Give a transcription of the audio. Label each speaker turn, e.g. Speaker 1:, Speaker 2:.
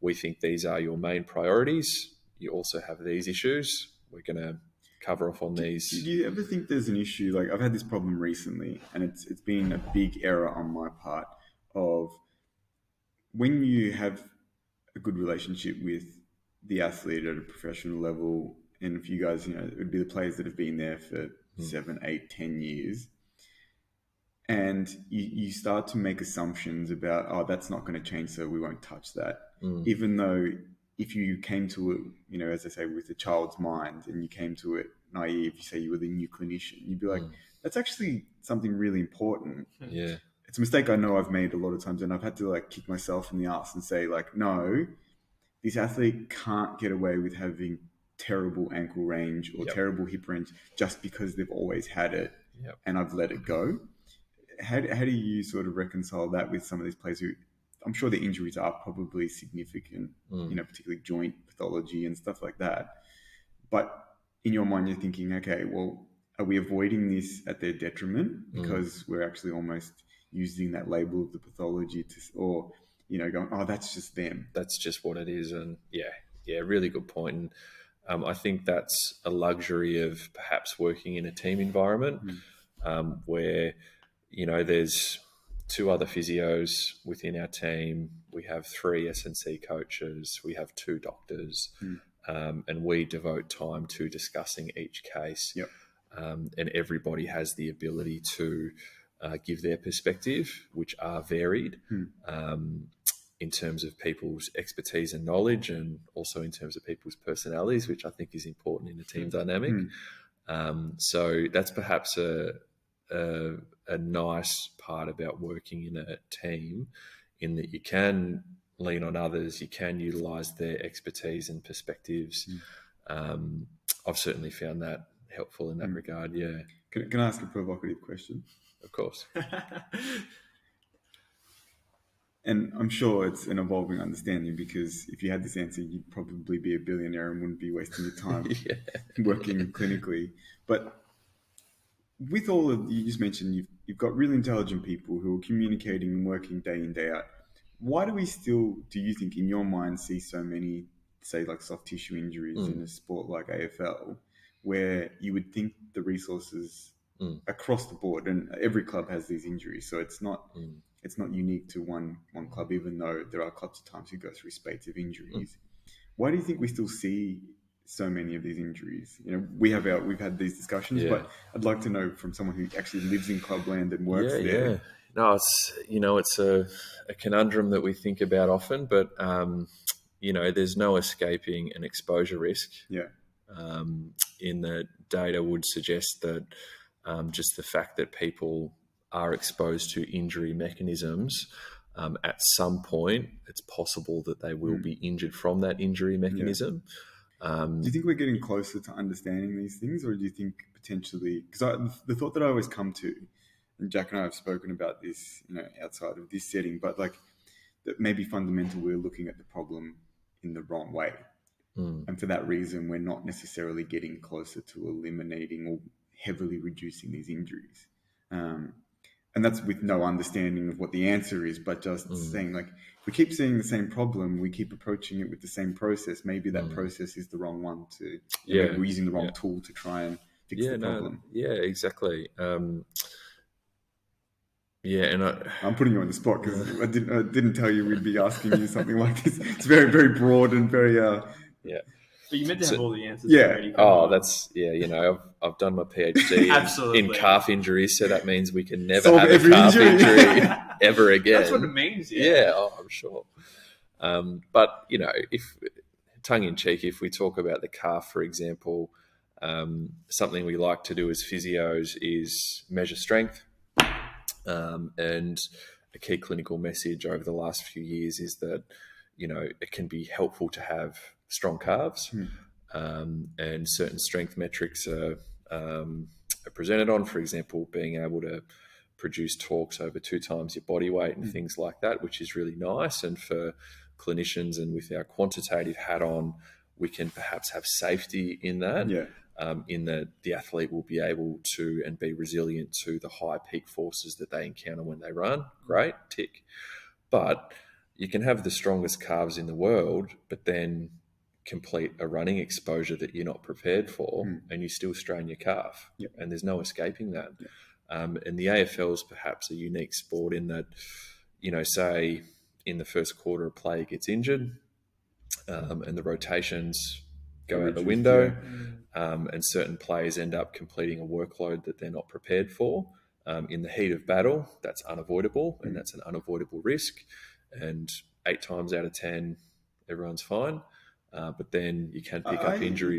Speaker 1: we think these are your main priorities. You also have these issues. We're going to cover off on these.
Speaker 2: Do you ever think there's an issue? Like, I've had this problem recently, and it's been a big error on my part of when you have a good relationship with the athlete at a professional level, and if you guys, it would be the players that have been there for 7, 8, 10 years, and you start to make assumptions about, oh, that's not going to change, so we won't touch that. Even though if you came to it, as I say, with a child's mind, and you came to it naive, you say you were the new clinician, you'd be like, that's actually something really important.
Speaker 1: Yeah.
Speaker 2: It's a mistake I know I've made a lot of times, and I've had to like kick myself in the ass and say like, no, this athlete can't get away with having terrible ankle range or terrible hip range just because they've always had it and I've let it go. How do you sort of reconcile that with some of these players who, I'm sure the injuries are probably significant, particularly joint pathology and stuff like that. But in your mind, you're thinking, okay, well, are we avoiding this at their detriment because we're actually almost using that label of the pathology or going, oh, that's just them.
Speaker 1: That's just what it is. And really good point. And I think that's a luxury of perhaps working in a team environment where, there's 2 other physios within our team. We have 3 S&C coaches. We have 2 doctors. And we devote time to discussing each case. And everybody has the ability to give their perspective, which are varied in terms of people's expertise and knowledge, and also in terms of people's personalities, which I think is important in a team dynamic. So that's perhaps a nice part about working in a team, in that you can lean on others, you can utilize their expertise and perspectives. I've certainly found that helpful in that regard. Yeah.
Speaker 2: Can I ask a provocative question?
Speaker 1: Of course.
Speaker 2: And I'm sure it's an evolving understanding, because if you had this answer, you'd probably be a billionaire and wouldn't be wasting your time working clinically. But with all of, you just mentioned you've got really intelligent people who are communicating and working day in, day out. Why do we still, do you think, in your mind, see so many, say, like soft tissue injuries in a sport like AFL, where you would think the resources across the board, and every club has these injuries, so it's not unique to one club, even though there are clubs at times who go through spates of injuries. Why do you think we still see so many of these injuries? We've had these discussions, but I'd like to know from someone who actually lives in clubland and works there.
Speaker 1: Yeah. No, it's a conundrum that we think about often, but there's no escaping an exposure risk. In the data would suggest that just the fact that people are exposed to injury mechanisms, at some point, it's possible that they will be injured from that injury mechanism.
Speaker 2: Do you think we're getting closer to understanding these things, or do you think potentially, because the thought that I always come to, and Jack and I have spoken about this, outside of this setting, but like that maybe fundamentally we're looking at the problem in the wrong way. And for that reason, we're not necessarily getting closer to eliminating or heavily reducing these injuries. And that's with no understanding of what the answer is, but just saying, like, if we keep seeing the same problem, we keep approaching it with the same process, maybe that process is the wrong one to, maybe we're using the wrong tool to try and fix the problem.
Speaker 1: Exactly. And
Speaker 2: I'm putting you on the spot because I didn't tell you we'd be asking you something like this. It's very, very broad and very
Speaker 3: But you meant to have all the answers already.
Speaker 1: I've done my PhD in calf injuries, so that means we can never
Speaker 2: solve
Speaker 1: have
Speaker 2: every
Speaker 1: a calf
Speaker 2: injury
Speaker 1: ever again.
Speaker 3: That's what it means.
Speaker 1: I'm sure. But if tongue in cheek, if we talk about the calf, for example, something we like to do as physios is measure strength. And a key clinical message over the last few years is that, it can be helpful to have strong calves, and certain strength metrics are presented on, for example, being able to produce torques over 2 times your body weight and things like that, which is really nice. And for clinicians, and with our quantitative hat on, we can perhaps have safety in that. In that the athlete will be able to and be resilient to the high peak forces that they encounter when they run. Great, tick. But, you can have the strongest calves in the world, but then complete a running exposure that you're not prepared for, and you still strain your calf.
Speaker 2: Yep.
Speaker 1: And there's no escaping that.
Speaker 2: Yep.
Speaker 1: And the AFL is perhaps a unique sport in that, say in the first quarter a player gets injured, and the rotations go out the window, and certain players end up completing a workload that they're not prepared for. In the heat of battle, that's unavoidable, and that's an unavoidable risk. And 8 times out of 10, everyone's fine. But then you can pick up injuries